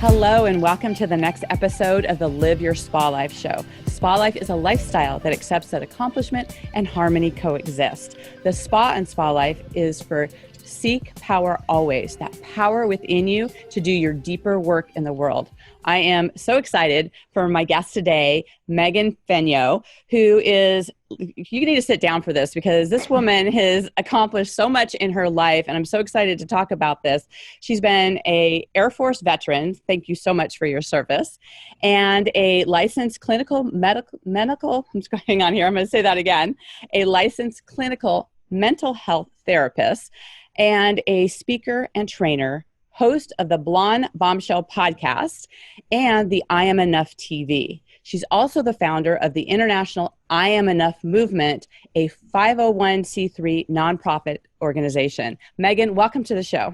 Hello and welcome to the next episode of the Live Your SPAlife show. SPAlife is a lifestyle that accepts that accomplishment and harmony coexist. The SPA and SPAlife is for seek power always, that power within you to do your deeper work in the world. I am so excited for my guest today, Megan Fenyoe, who is, you need to sit down for this because this woman has accomplished so much in her life, and I'm so excited to talk about this. She's been an Air Force veteran. Thank you so much for your service. And a licensed clinical medical, hang on here, I'm going to say that again, a licensed clinical mental health therapist, and a speaker and trainer, host of the Blonde Bombshell podcast and the I Am Enough TV. She's also the founder of the International I Am Enough movement, a 501c3 nonprofit organization. Megan, welcome to the show.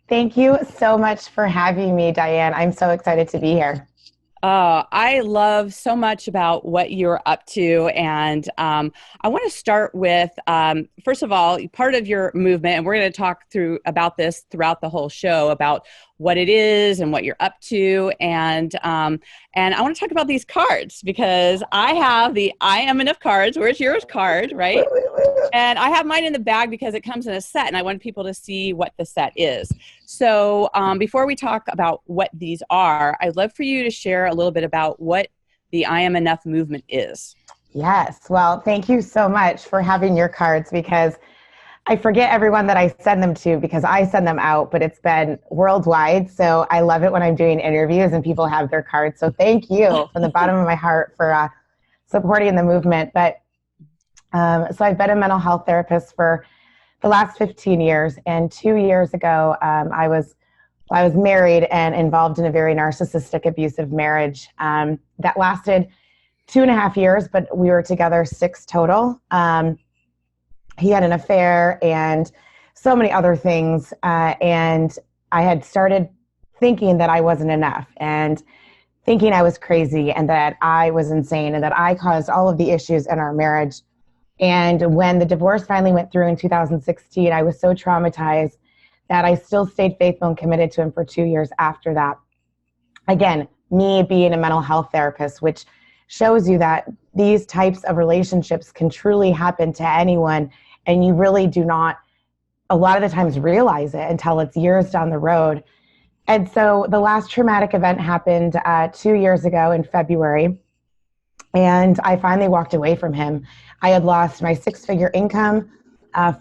Thank you so much for having me, Diane. I'm so excited to be here. I love so much about what you're up to. And I want to start with, first of all, part of your movement, and we're going to talk about this throughout the whole show, about what it is and what you're up to. And I want to talk about these cards because I have the I Am Enough cards. Where's yours card, right? And I have mine in the bag because it comes in a set, and I want people to see what the set is. So before we talk about what these are, I'd love for you to share a little bit about what the I Am Enough movement is. Yes. Well, thank you so much for having your cards, because I forget everyone that I send them to because I send them out, but it's been worldwide. So I love it when I'm doing interviews and people have their cards. So thank you from the bottom of my heart for supporting the movement. But so I've been a mental health therapist for the last 15 years. And 2 years ago, I was married and involved in a very narcissistic, abusive marriage that lasted 2.5 years, but we were together 6 total. He had an affair and so many other things. And I had started thinking that I wasn't enough and thinking I was crazy and that I was insane and that I caused all of the issues in our marriage. And when the divorce finally went through in 2016, I was so traumatized that I still stayed faithful and committed to him for 2 years after that. Again, me being a mental health therapist, which shows you that these types of relationships can truly happen to anyone, and you really do not, a lot of the times, realize it until it's years down the road. And so the last traumatic event happened 2 years ago in February, and I finally walked away from him. I had lost my 6-figure income.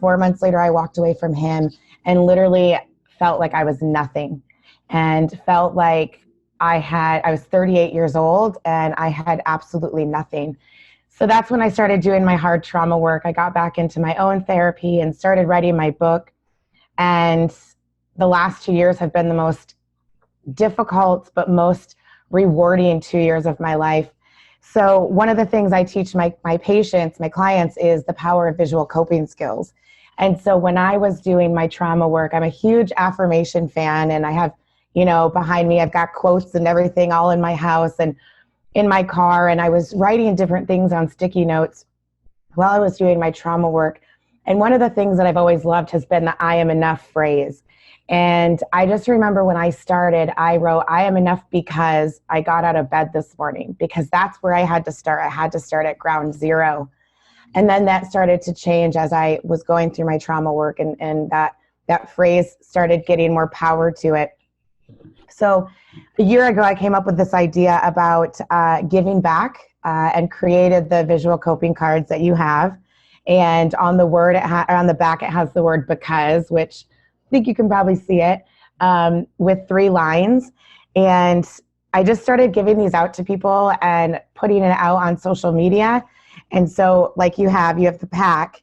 4 months later, I walked away from him and literally felt like I was nothing, and felt like I was 38 years old and I had absolutely nothing. So that's when I started doing my hard trauma work. I got back into my own therapy and started writing my book. And the last 2 years have been the most difficult but most rewarding 2 years of my life. So one of the things I teach my patients, my clients, is the power of visual coping skills. And so when I was doing my trauma work, I'm a huge affirmation fan, and I have, behind me, I've got quotes and everything all in my house and in my car. And I was writing different things on sticky notes while I was doing my trauma work. And one of the things that I've always loved has been the I am enough phrase. And I just remember when I started, I wrote, I am enough because I got out of bed this morning, because that's where I had to start. I had to start at ground zero. And then that started to change as I was going through my trauma work, and that phrase started getting more power to it. So a year ago, I came up with this idea about giving back and created the visual coping cards that you have. And on the on the back, it has the word because, which I think you can probably see it, with 3 lines. And I just started giving these out to people and putting it out on social media. And so like you have the pack.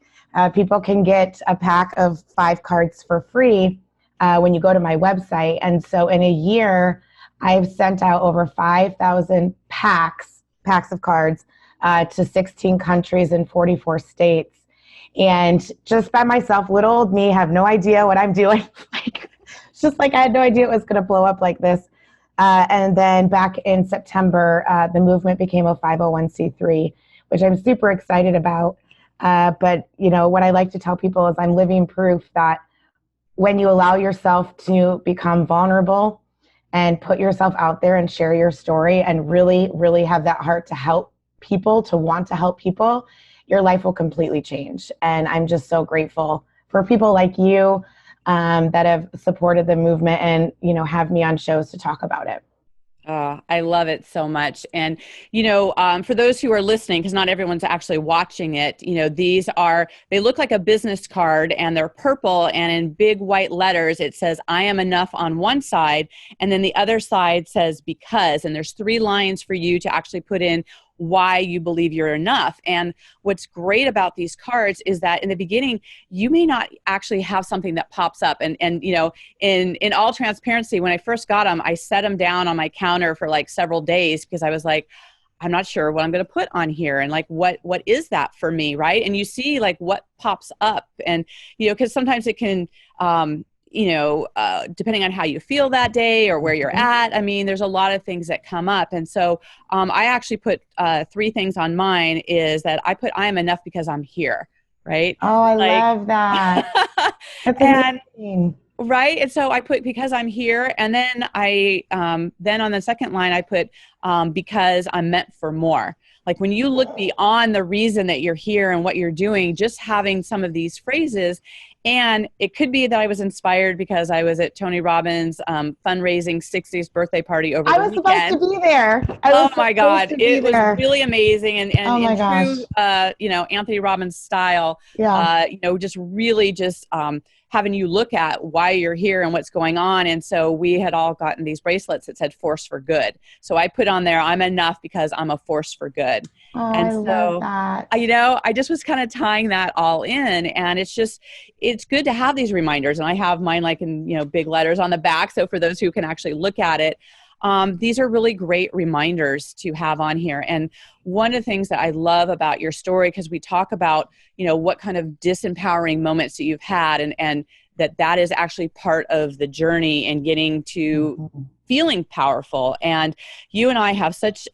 People can get a pack of 5 cards for free when you go to my website. And so in a year, I've sent out over 5,000 packs of cards to 16 countries and 44 states. And just by myself, little old me, have no idea what I'm doing. It's just like I had no idea it was going to blow up like this. And then back in September, the movement became a 501c3, which I'm super excited about. But, what I like to tell people is I'm living proof that when you allow yourself to become vulnerable and put yourself out there and share your story and really, really have that heart to help people, to want to help people, your life will completely change. And I'm just so grateful for people like you that have supported the movement and, have me on shows to talk about it. Oh, I love it so much. And, for those who are listening, because not everyone's actually watching it, they look like a business card and they're purple, and in big white letters, it says, I am enough on one side. And then the other side says, because, and there's 3 lines for you to actually put in why you believe you're enough. And what's great about these cards is that in the beginning, you may not actually have something that pops up. And in all transparency, when I first got them, I set them down on my counter for like several days because I was like, I'm not sure what I'm going to put on here. And like, what is that for me? Right. And you see like what pops up, and, because sometimes it can, depending on how you feel that day or where you're at. I mean, there's a lot of things that come up. And so I actually put 3 things on mine is that I put, I am enough because I'm here. Right. Oh, I love that. That's amazing. Right. And so I put, because I'm here. And then then on the second line, I put, because I'm meant for more. Like when you look beyond the reason that you're here and what you're doing, just having some of these phrases. And it could be that I was inspired because I was at Tony Robbins' fundraising 60th birthday party over the weekend. I was supposed to be there. Oh my God. It was really amazing. And oh my in true, Anthony Robbins style, just really just having you look at why you're here and what's going on. And so we had all gotten these bracelets that said force for good. So I put on there, I'm enough because I'm a force for good. Oh, and I love that. I just was kind of tying that all in, and it's good to have these reminders. And I have mine like in, big letters on the back. So for those who can actually look at it, these are really great reminders to have on here. And one of the things that I love about your story, because we talk about, what kind of disempowering moments that you've had, and that is actually part of the journey and getting to feeling powerful. And you and I have such,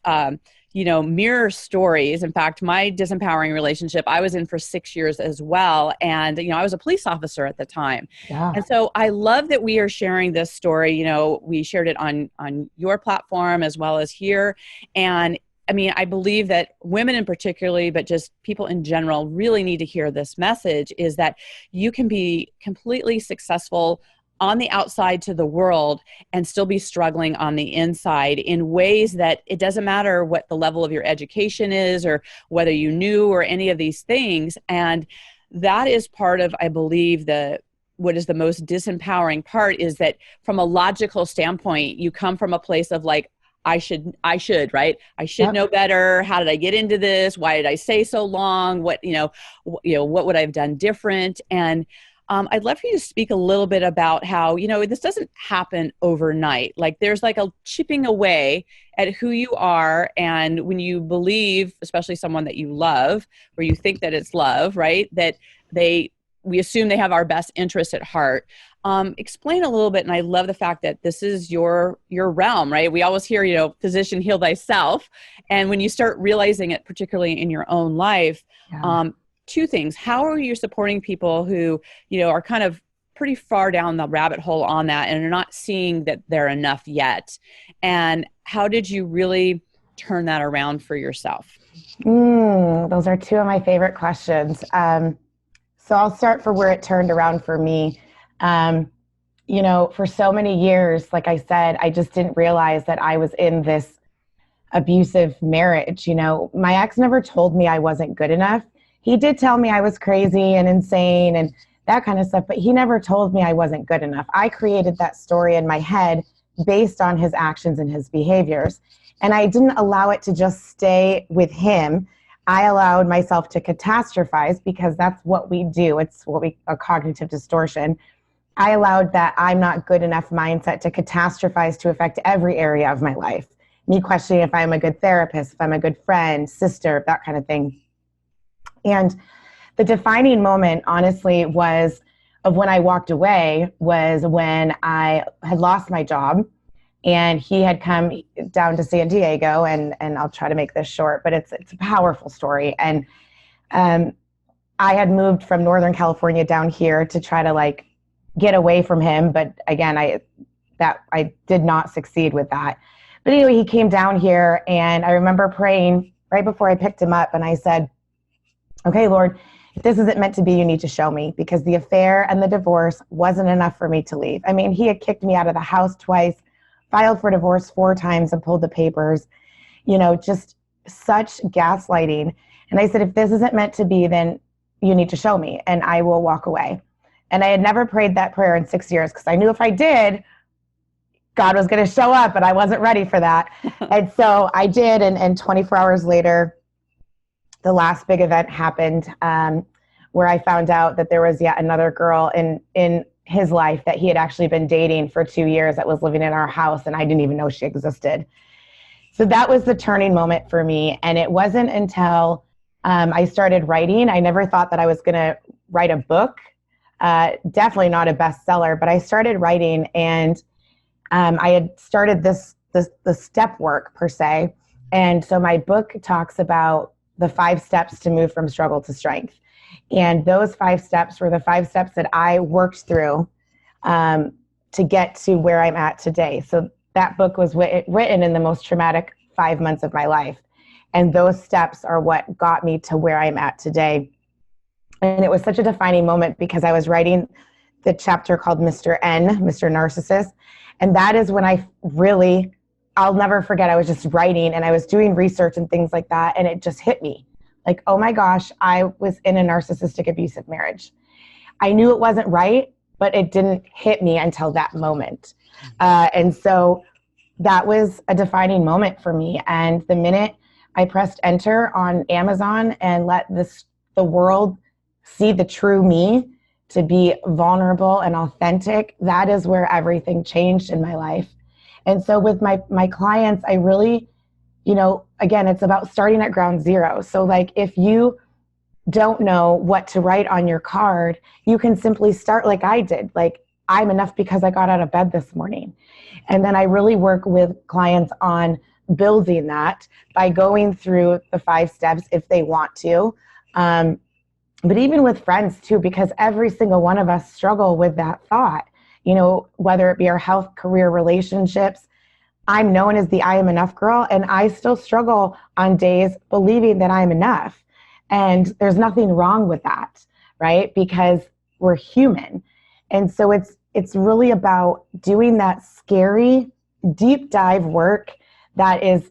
mirror stories. In fact, my disempowering relationship, I was in for 6 years as well. And, I was a police officer at the time. Yeah. And so I love that we are sharing this story. We shared it on your platform as well as here. And I mean, I believe that women in particularly, but just people in general really need to hear this message, is that you can be completely successful on the outside to the world and still be struggling on the inside in ways that it doesn't matter what the level of your education is or whether you knew or any of these things. And that is part of, I believe, what is the most disempowering part is that from a logical standpoint, you come from a place of like, I should, right? I should know better. How did I get into this? Why did I stay so long? What would I have done different? And I'd love for you to speak a little bit about how, this doesn't happen overnight. Like there's like a chipping away at who you are. And when you believe, especially someone that you love, or you think that it's love, right? That we assume they have our best interest at heart. Explain a little bit. And I love the fact that this is your realm, right? We always hear, physician, heal thyself. And when you start realizing it, particularly in your own life, 2 things. How are you supporting people who, are kind of pretty far down the rabbit hole on that and are not seeing that they're enough yet? And how did you really turn that around for yourself? Those are 2 of my favorite questions. So I'll start for where it turned around for me. For so many years, like I said, I just didn't realize that I was in this abusive marriage. My ex never told me I wasn't good enough. He did tell me I was crazy and insane and that kind of stuff, but he never told me I wasn't good enough. I created that story in my head based on his actions and his behaviors. And I didn't allow it to just stay with him. I allowed myself to catastrophize, because that's what we do. It's a cognitive distortion. I allowed that I'm not good enough mindset to catastrophize to affect every area of my life. Me questioning if I'm a good therapist, if I'm a good friend, sister, that kind of thing. And the defining moment, honestly, was of when I walked away was when I had lost my job. And he had come down to San Diego, and I'll try to make this short, but it's a powerful story. And I had moved from Northern California down here to try to like get away from him. But again, that I did not succeed with that. But anyway, he came down here, and I remember praying right before I picked him up, and I said, okay, Lord, if this isn't meant to be, you need to show me, because the affair and the divorce wasn't enough for me to leave. I mean, he had kicked me out of the house twice, filed for divorce 4 times and pulled the papers, just such gaslighting. And I said, if this isn't meant to be, then you need to show me and I will walk away. And I had never prayed that prayer in 6 years, because I knew if I did, God was going to show up, and I wasn't ready for that. And so I did. And 24 hours later, the last big event happened, where I found out that there was yet another girl in his life that he had actually been dating for 2 years that was living in our house, and I didn't even know she existed. So that was the turning moment for me. And it wasn't until I started writing. I never thought that I was going to write a book, definitely not a bestseller, but I started writing, and I had started the step work per se. And so my book talks about the 5 steps to move from struggle to strength. And those 5 steps were the 5 steps that I worked through to get to where I'm at today. So that book was written in the most traumatic 5 months of my life. And those steps are what got me to where I'm at today. And it was such a defining moment, because I was writing the chapter called Mr. N, Mr. Narcissist. And that is when I'll never forget, I was just writing and I was doing research and things like that. And it just hit me like, oh my gosh, I was in a narcissistic abusive marriage. I knew it wasn't right, but it didn't hit me until that moment. And so that was a defining moment for me. And the minute I pressed enter on Amazon and let the world see the true me, to be vulnerable and authentic, that is where everything changed in my life. And so with my clients, I really, again, it's about starting at ground zero. So like, if you don't know what to write on your card, you can simply start like I did. Like, I'm enough because I got out of bed this morning. And then I really work with clients on building that by going through the 5 steps if they want to. But even with friends too, because every single one of us struggle with that thought, whether it be our health, career, relationships. I'm known as the I am enough girl, and I still struggle on days believing that I'm enough. And there's nothing wrong with that, right? Because we're human. And so it's really about doing that scary, deep dive work that is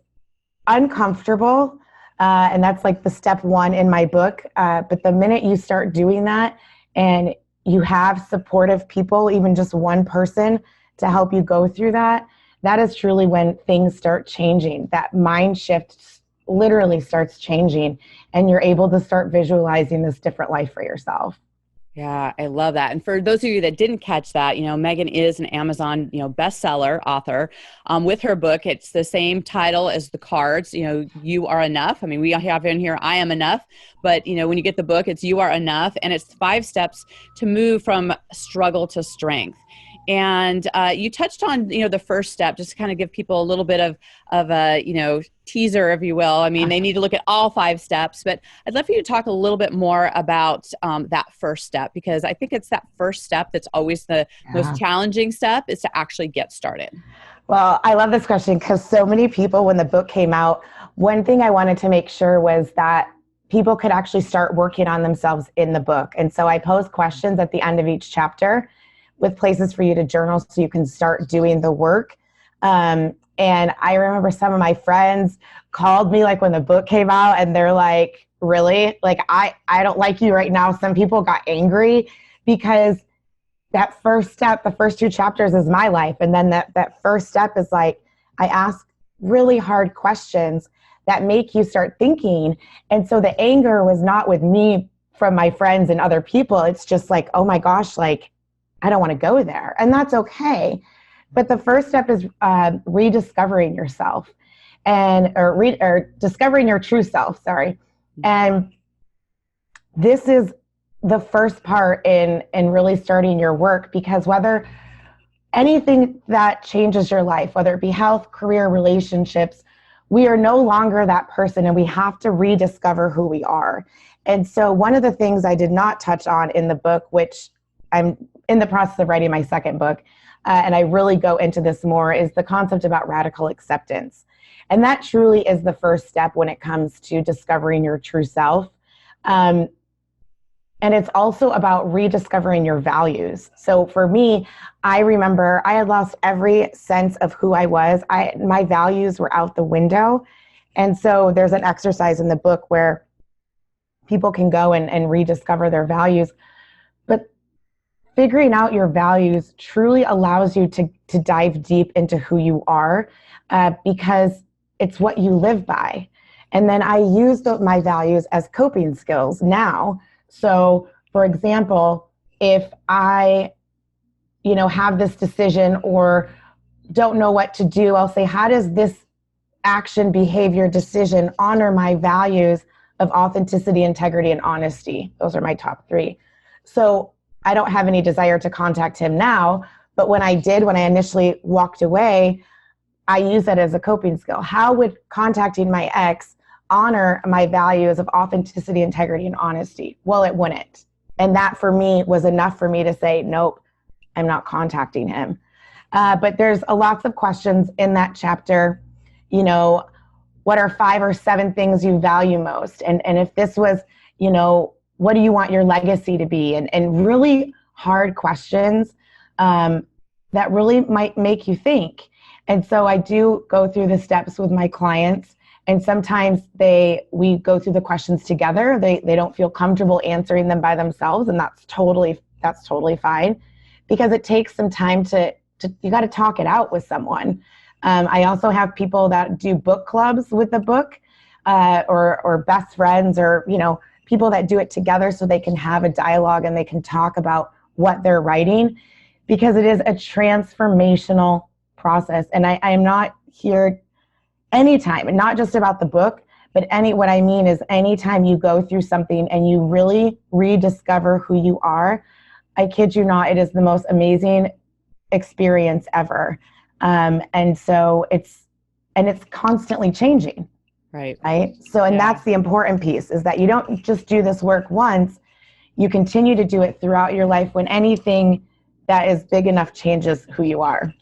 uncomfortable. And that's like the step 1 in my book. But the minute you start doing that and you have supportive people, even just one person to help you go through that, that is truly when things start changing. That mind shift literally starts changing, and you're able to start visualizing this different life for yourself. Yeah, I love that. And for those of you that didn't catch that, Megan is an Amazon, bestseller author. With her book, it's the same title as the cards, You Are Enough. I mean, we have in here, I am enough. But, when you get the book, it's You Are Enough. And it's 5 steps to move from struggle to strength. And you touched on, the first step, just to kind of give people a little bit of a, teaser, if you will. I mean, they need to look at all 5 steps, but I'd love for you to talk a little bit more about that first step, because I think it's that first step that's always the most challenging step, is to actually get started. Well, I love this question, because so many people, when the book came out, one thing I wanted to make sure was that people could actually start working on themselves in the book. And so I pose questions at the end of each chapter with places for you to journal so you can start doing the work. And I remember some of my friends called me like when the book came out, and they're like, really? Like, I don't like you right now. Some people got angry because that first step, the first 2 chapters is my life. And then that first step is like, I ask really hard questions that make you start thinking. And so the anger was not with me from my friends and other people. It's just like, oh my gosh, like, I don't want to go there. And that's okay. But the first step is rediscovering yourself or discovering your true self, sorry. And this is the first part in really starting your work, because whether anything that changes your life, whether it be health, career, relationships, we are no longer that person, and we have to rediscover who we are. And so one of the things I did not touch on in the book, which I'm in the process of writing my second book, and I really go into this more, is the concept about radical acceptance. And that truly is the first step when it comes to discovering your true self. And it's also about rediscovering your values. So for me, I remember I had lost every sense of who I was. My values were out the window. And so there's an exercise in the book where people can go and rediscover their values. But figuring out your values truly allows you to dive deep into who you are, because it's what you live by. And then I use my values as coping skills now. So, for example, if I, have this decision or don't know what to do, I'll say, how does this action, behavior, decision honor my values of authenticity, integrity, and honesty? Those are my top 3. So I don't have any desire to contact him now, but when I initially walked away, I use that as a coping skill. How would contacting my ex honor my values of authenticity, integrity, and honesty? Well, it wouldn't. And that for me was enough for me to say, nope, I'm not contacting him. But there's lots of questions in that chapter. What are 5 or 7 things you value most? And if this was, what do you want your legacy to be? And really hard questions that really might make you think. And so I do go through the steps with my clients, and sometimes we go through the questions together. They don't feel comfortable answering them by themselves, and that's totally fine, because it takes some time you got to talk it out with someone. I also have people that do book clubs with the book, or best friends, or people that do it together so they can have a dialogue and they can talk about what they're writing, because it is a transformational process. And I am not here anytime, and not just about the book, but what I mean is anytime you go through something and you really rediscover who you are, I kid you not, it is the most amazing experience ever. And so it's constantly changing. Right. So, and that's the important piece, is that you don't just do this work once, you continue to do it throughout your life when anything that is big enough changes who you are.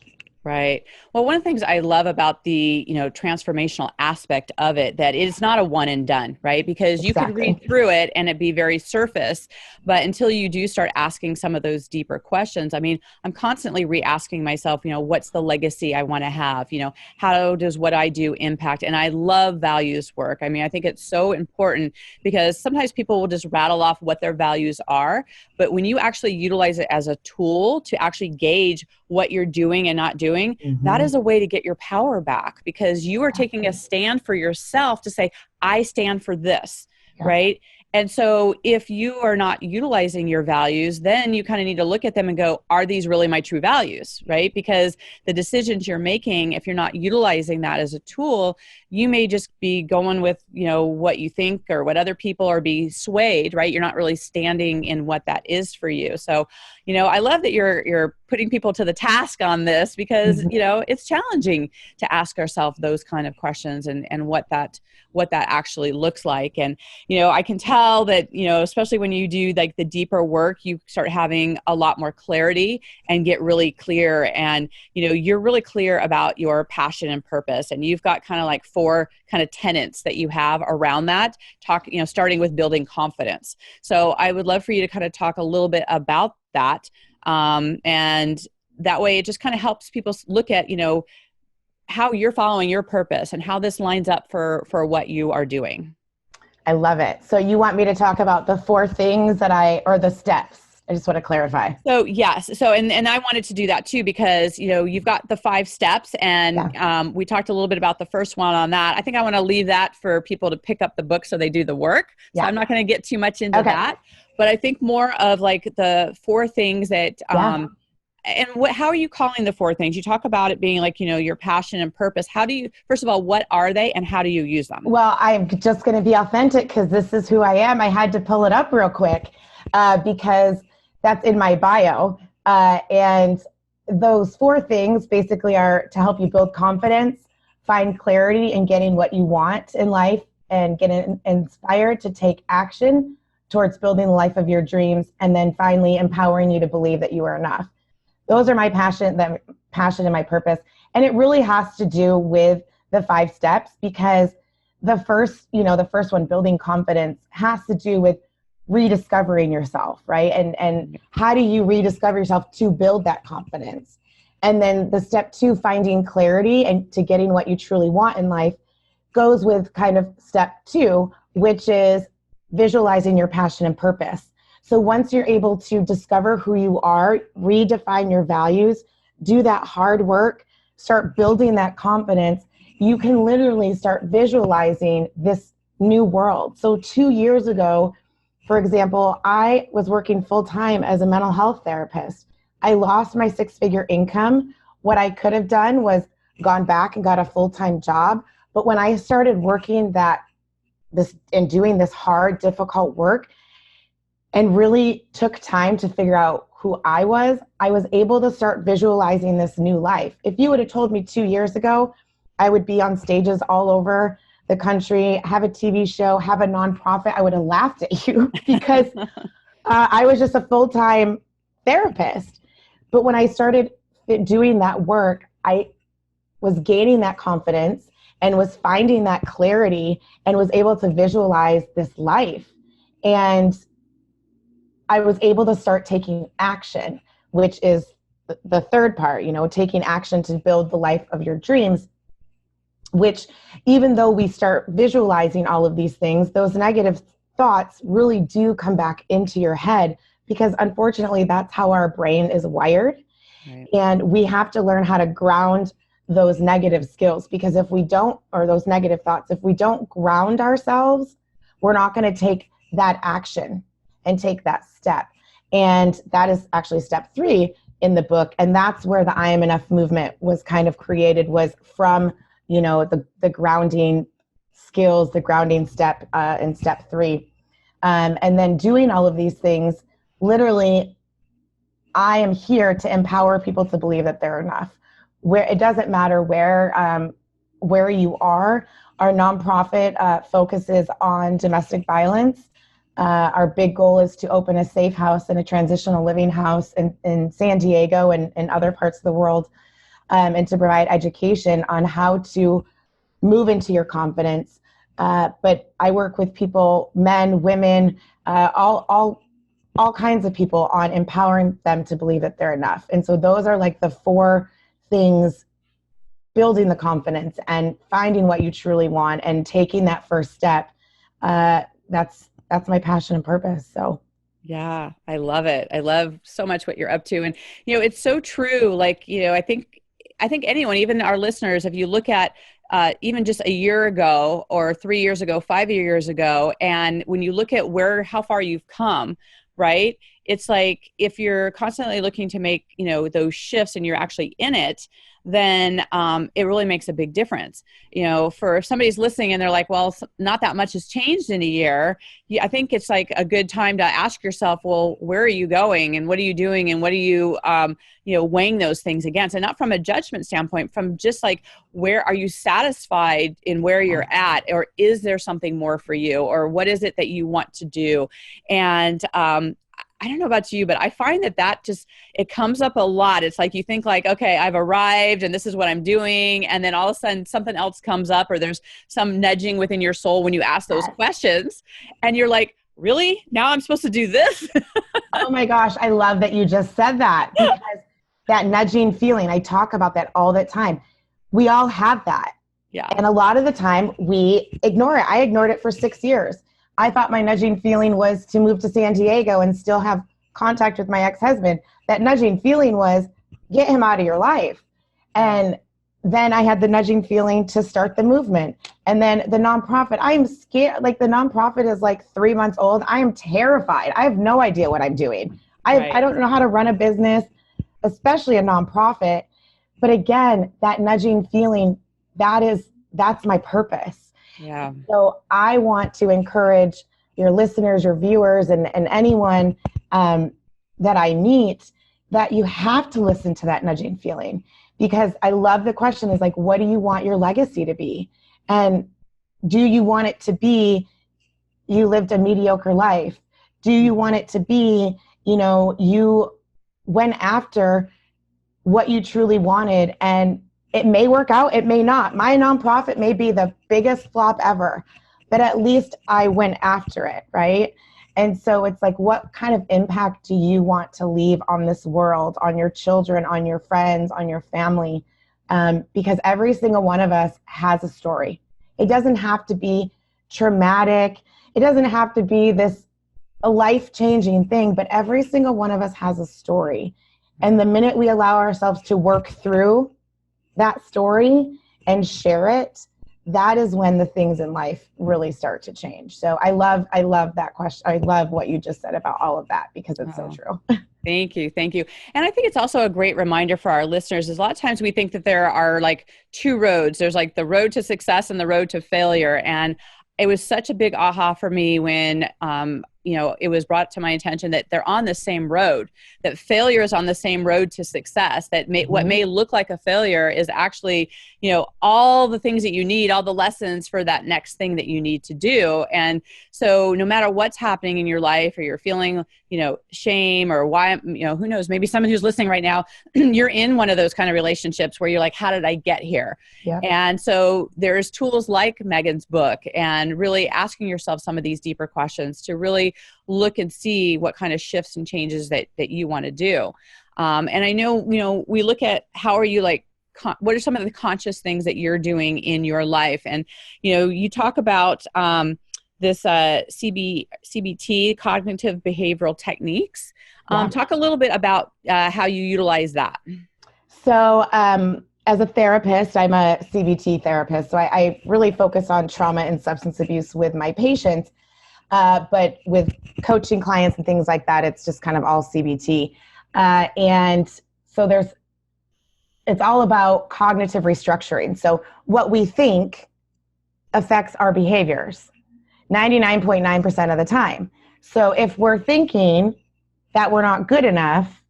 Right. Well, one of the things I love about the, transformational aspect of it, that it's not a one and done, right? Because you could read through it and it'd be very surface, but until you do start asking some of those deeper questions, I'm constantly re-asking myself, what's the legacy I want to have? How does what I do impact? And I love values work. I think it's so important, because sometimes people will just rattle off what their values are, but when you actually utilize it as a tool to actually gauge what you're doing and not doing, that is a way to get your power back, because you are taking a stand for yourself to say, I stand for this, right? And so if you are not utilizing your values, then you kind of need to look at them and go, are these really my true values, right? Because the decisions you're making, if you're not utilizing that as a tool, you may just be going with, what you think or what other people, or be swayed, right? You're not really standing in what that is for you. So, I love that you're putting people to the task on this, because, it's challenging to ask ourselves those kind of questions and what that actually looks like. And, I can tell that, especially when you do like the deeper work, you start having a lot more clarity and get really clear. And, you're really clear about your passion and purpose. And you've got kind of like 4 kind of tenets that you have around that, starting with building confidence. So I would love for you to kind of talk a little bit about that. And that way it just kind of helps people look at, how you're following your purpose and how this lines up for what you are doing. I love it. So you want me to talk about the 4 things or the steps? I just want to clarify. So yes. So, and I wanted to do that too, because, you've got the 5 steps, and we talked a little bit about the first one on that. I think I want to leave that for people to pick up the book so they do the work. So I'm not going to get too much into that, but I think more of like the 4 things that, and how are you calling the 4 things? You talk about it being like, your passion and purpose. How do you, first of all, what are they and how do you use them? Well, I'm just going to be authentic, because this is who I am. I had to pull it up real quick, because that's in my bio. And those 4 things basically are to help you build confidence, find clarity in getting what you want in life, and get inspired to take action towards building the life of your dreams, and then finally empowering you to believe that you are enough. Those are my passion and my purpose. And it really has to do with the 5 steps, because the first one, building confidence, has to do with rediscovering yourself, right? And how do you rediscover yourself to build that confidence? And then the step 2, finding clarity and to getting what you truly want in life, goes with kind of step 2, which is visualizing your passion and purpose. So once you're able to discover who you are, redefine your values, do that hard work, start building that confidence, you can literally start visualizing this new world. So 2 years ago, for example, I was working full-time as a mental health therapist. I lost my 6-figure income. What I could have done was gone back and got a full-time job. But when I started working doing this hard, difficult work, and really took time to figure out who I was able to start visualizing this new life. If you would have told me 2 years ago, I would be on stages all over the country, have a TV show, have a nonprofit, I would have laughed at you because I was just a full-time therapist. But when I started doing that work, I was gaining that confidence and was finding that clarity and was able to visualize this life. And I was able to start taking action, which is the third part, taking action to build the life of your dreams, which even though we start visualizing all of these things, those negative thoughts really do come back into your head, because unfortunately that's how our brain is wired. Right. And we have to learn how to ground those negative skills, because if we don't, or those negative thoughts, if we don't ground ourselves, we're not going to take that action and take that step. And that is actually step 3 in the book. And that's where the I Am Enough movement was kind of created, was from, the grounding skills, the grounding step in step 3. And then doing all of these things, literally, I am here to empower people to believe that they're enough. Where it doesn't matter where you are. Our nonprofit focuses on domestic violence. Our big goal is to open a safe house and a transitional living house in San Diego and other parts of the world, and to provide education on how to move into your confidence. But I work with people, men, women, all kinds of people, on empowering them to believe that they're enough. And so those are like the 4 things: building the confidence and finding what you truly want and taking that first step. That's my passion and purpose. So yeah, I love it. I love so much what you're up to. And, it's so true. Like, I think anyone, even our listeners, if you look at even just a year ago or 3 years ago, 5 years ago, and when you look at how far you've come, right? It's like, if you're constantly looking to make, those shifts and you're actually in it, then it really makes a big difference. For if somebody's listening and they're like, well, not that much has changed in a year, I think it's like a good time to ask yourself, well, where are you going and what are you doing and what are you, weighing those things against? And not from a judgment standpoint, from just like, where are you satisfied in where you're at? Or is there something more for you? Or what is it that you want to do? And I don't know about you, but I find that just, it comes up a lot. It's like, you think like, okay, I've arrived and this is what I'm doing. And then all of a sudden something else comes up, or there's some nudging within your soul when you ask those questions, and you're like, really? Now I'm supposed to do this? Oh my gosh. I love that you just said that, because that nudging feeling, I talk about that all the time. We all have that. Yeah. And a lot of the time we ignore it. I ignored it for 6 years. I thought my nudging feeling was to move to San Diego and still have contact with my ex-husband. That nudging feeling was, get him out of your life. And then I had the nudging feeling to start the movement. And then the nonprofit, I'm scared. Like, the nonprofit is like 3 months old. I am terrified. I have no idea what I'm doing. I don't know how to run a business, especially a nonprofit. But again, that nudging feeling, that's my purpose. Yeah. So I want to encourage your listeners, your viewers, and anyone that I meet, that you have to listen to that nudging feeling. Because I love the question is like, what do you want your legacy to be? And do you want it to be, you lived a mediocre life? Do you want it to be, you went after what you truly wanted, and it may work out, it may not. My nonprofit may be the biggest flop ever, but at least I went after it, right? And so it's like, what kind of impact do you want to leave on this world, on your children, on your friends, on your family? Because every single one of us has a story. It doesn't have to be traumatic. It doesn't have to be a life-changing thing, but every single one of us has a story. And the minute we allow ourselves to work through that story and share it, that is when the things in life really start to change. So I love that question. I love what you just said about all of that, because it's so true. Thank you. Thank you. And I think it's also a great reminder for our listeners is a lot of times we think that there are like two roads. There's like the road to success and the road to failure. And it was such a big aha for me when, it was brought to my attention that they're on the same road, that failure is on the same road to success, that what may look like a failure is actually, all the things that you need, all the lessons for that next thing that you need to do. And so no matter what's happening in your life, or you're feeling, shame, or why, who knows, maybe someone who's listening right now, you're in one of those kind of relationships where you're like, how did I get here? Yep. And so there's tools like Megan's book, and really asking yourself some of these deeper questions to really look and see what kind of shifts and changes that you want to do. And I know, we look at how are you like, what are some of the conscious things that you're doing in your life? And, you talk about this CBT, cognitive behavioral techniques. Talk a little bit about how you utilize that. So as a therapist, I'm a CBT therapist. So I really focus on trauma and substance abuse with my patients. But with coaching clients and things like that, it's just kind of all CBT. And so it's all about cognitive restructuring. So what we think affects our behaviors 99.9% of the time. So if we're thinking that we're not good enough,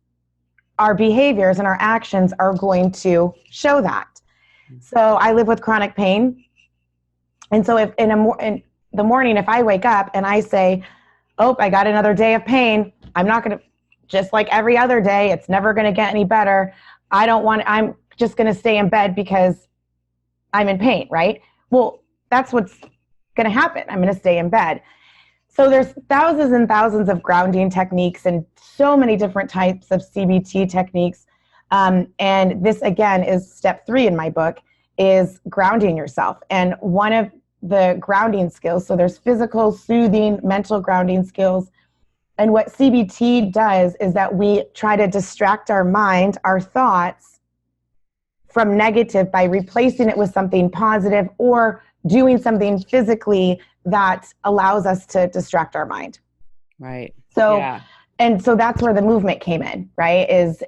our behaviors and our actions are going to show that. So I live with chronic pain. And so if in the morning, if I wake up and I say, oh, I got another day of pain, I'm not going to, just like every other day, it's never going to get any better. I'm just going to stay in bed because I'm in pain, right? Well, that's what's going to happen. I'm going to stay in bed. So there's thousands and thousands of grounding techniques and so many different types of CBT techniques. And this, again, is step 3 in my book, is grounding yourself. And one of the grounding skills, so there's physical, soothing, mental grounding skills. And what CBT does is that we try to distract our mind, our thoughts, from negative by replacing it with something positive or doing something physically that allows us to distract our mind. Right. So, yeah. And so that's where the movement came in, right? Is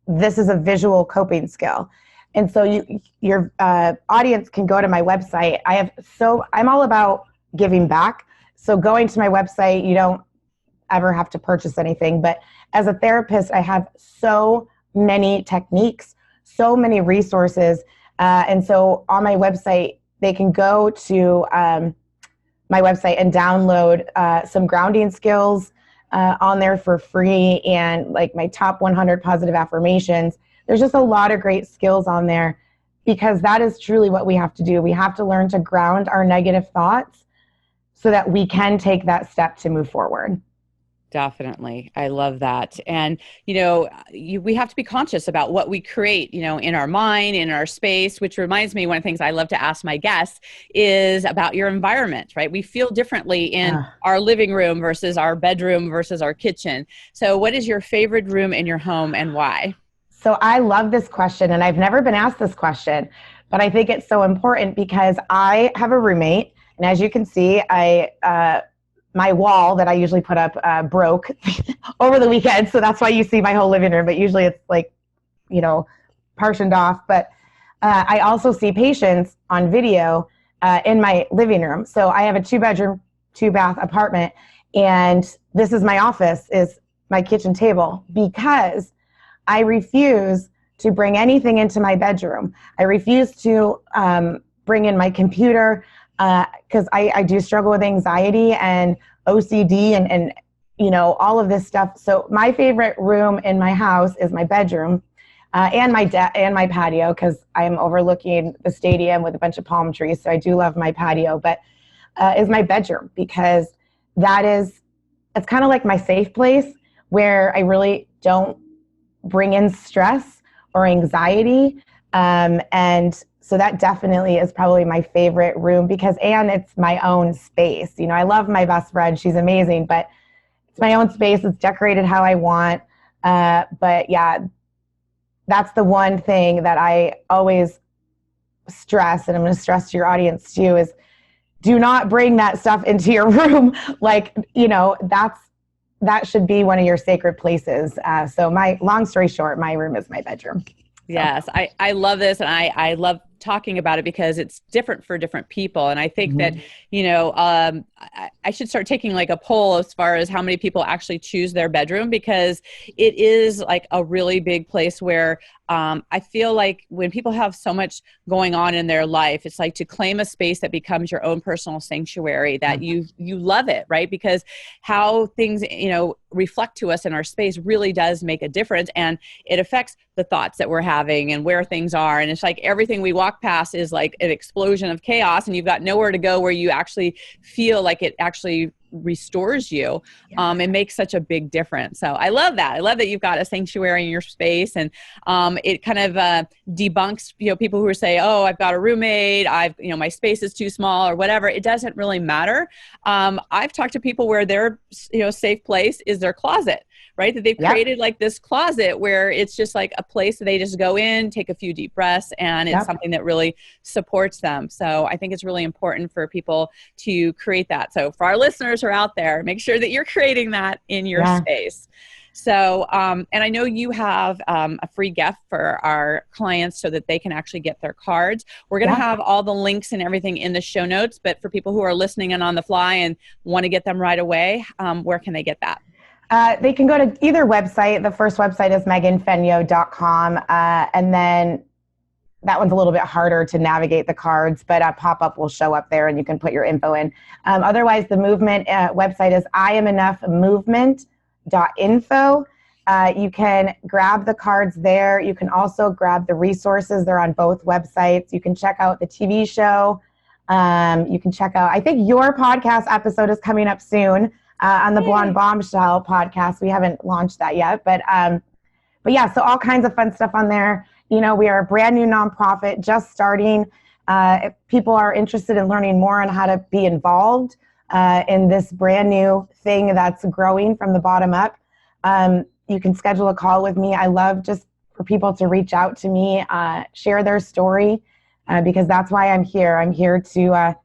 this is a visual coping skill. And so your audience can go to my website. I'm all about giving back. So going to my website, you don't ever have to purchase anything. But as a therapist, I have so many techniques, so many resources. And so on my website, they can go to my website and download some grounding skills on there for free, and like my top 100 positive affirmations. There's just a lot of great skills on there, because that is truly what we have to do. We have to learn to ground our negative thoughts so that we can take that step to move forward. Definitely. I love that. And, we have to be conscious about what we create, in our mind, in our space, which reminds me, one of the things I love to ask my guests is about your environment, right? We feel differently in our living room versus our bedroom versus our kitchen. So what is your favorite room in your home and why? So I love this question, and I've never been asked this question, but I think it's so important because I have a roommate, and as you can see, my wall that I usually put up broke over the weekend. So that's why you see my whole living room, but usually it's like, partitioned off. But I also see patients on video in my living room. So I have a 2-bedroom, 2-bath apartment, and this is my office, is my kitchen table, because I refuse to bring anything into my bedroom. I refuse to bring in my computer, because I do struggle with anxiety and OCD, and all of this stuff. So my favorite room in my house is my bedroom, and my patio, because I'm overlooking the stadium with a bunch of palm trees. So I do love my patio, but is my bedroom, because it's kind of like my safe place where I really don't bring in stress or anxiety. And so that definitely is probably my favorite room, because, and it's my own space. I love my best friend. She's amazing, but it's my own space. It's decorated how I want. But yeah, that's the one thing that I always stress, and I'm going to stress to your audience too, is do not bring that stuff into your room. That should be one of your sacred places. So my long story short, my room is my bedroom. So. Yes, I love this, and I love talking about it because it's different for different people. And I think that, I should start taking like a poll as far as how many people actually choose their bedroom, because it is like a really big place where I feel like when people have so much going on in their life, it's like to claim a space that becomes your own personal sanctuary, that you love it, right? Because how things, reflect to us in our space really does make a difference, and it affects the thoughts that we're having and where things are. And it's like everything we walk past is like an explosion of chaos, and you've got nowhere to go where you actually feel like it actually restores you. It makes such a big difference. So I love that. I love that you've got a sanctuary in your space, and it kind of debunks, people who say, oh, I've got a roommate, my space is too small or whatever. It doesn't really matter. I've talked to people where their, safe place is their closet, right? That they've created like this closet where it's just like a place that they just go in, take a few deep breaths, and it's something that really supports them. So I think it's really important for people to create that. So for our listeners who are out there, make sure that you're creating that in your space. So, and I know you have a free gift for our clients so that they can actually get their cards. We're going to have all the links and everything in the show notes, but for people who are listening and on the fly and want to get them right away, where can they get that? They can go to either website. The first website is meganfenyoe.com. And then that one's a little bit harder to navigate the cards, but a pop-up will show up there and you can put your info in. Otherwise, the movement website is IamEnoughMovement.info. You can grab the cards there. You can also grab the resources. They're on both websites. You can check out the TV show. You can check out, I think your podcast episode is coming up soon. On the Blonde Bombshell podcast. We haven't launched that yet, but yeah, so all kinds of fun stuff on there. We are a brand new nonprofit just starting. If people are interested in learning more on how to be involved in this brand new thing that's growing from the bottom up, you can schedule a call with me. I love just for people to reach out to me, share their story, because that's why I'm here. I'm here to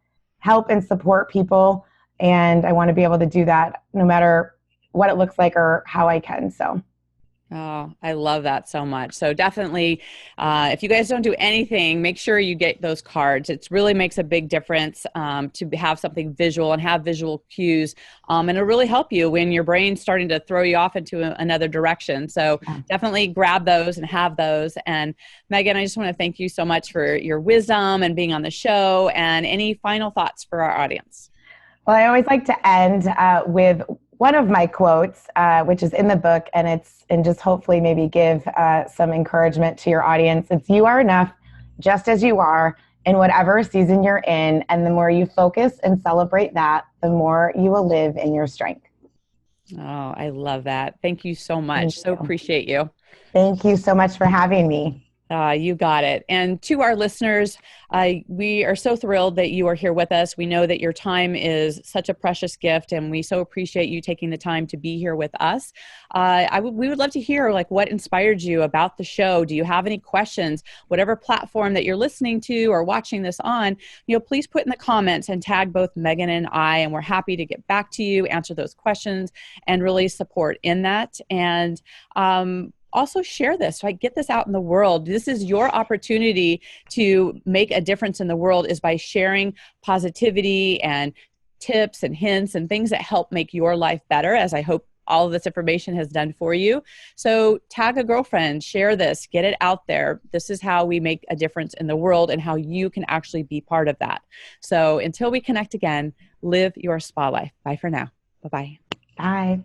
help and support people. And I want to be able to do that no matter what it looks like or how I can. So. Oh, I love that so much. So definitely, if you guys don't do anything, make sure you get those cards. It really makes a big difference to have something visual and have visual cues. And it'll really help you when your brain's starting to throw you off into another direction. So definitely grab those and have those. And Megan, I just want to thank you so much for your wisdom and being on the show. And any final thoughts for our audience? Well, I always like to end with one of my quotes, which is in the book, and just hopefully maybe give some encouragement to your audience. It's, you are enough just as you are in whatever season you're in. And the more you focus and celebrate that, the more you will live in your strength. Oh, I love that. Thank you so much. So appreciate you. Thank you so much for having me. You got it. And to our listeners, we are so thrilled that you are here with us. We know that your time is such a precious gift, and we so appreciate you taking the time to be here with us. We would love to hear what inspired you about the show. Do you have any questions? Whatever platform that you're listening to or watching this on, please put in the comments and tag both Megan and I, and we're happy to get back to you, answer those questions, and really support in that. And also share this, right? Get this out in the world. This is your opportunity to make a difference in the world, is by sharing positivity and tips and hints and things that help make your life better, as I hope all of this information has done for you. So tag a girlfriend, share this, get it out there. This is how we make a difference in the world and how you can actually be part of that. So until we connect again, live your spa life. Bye for now. Bye-bye. Bye.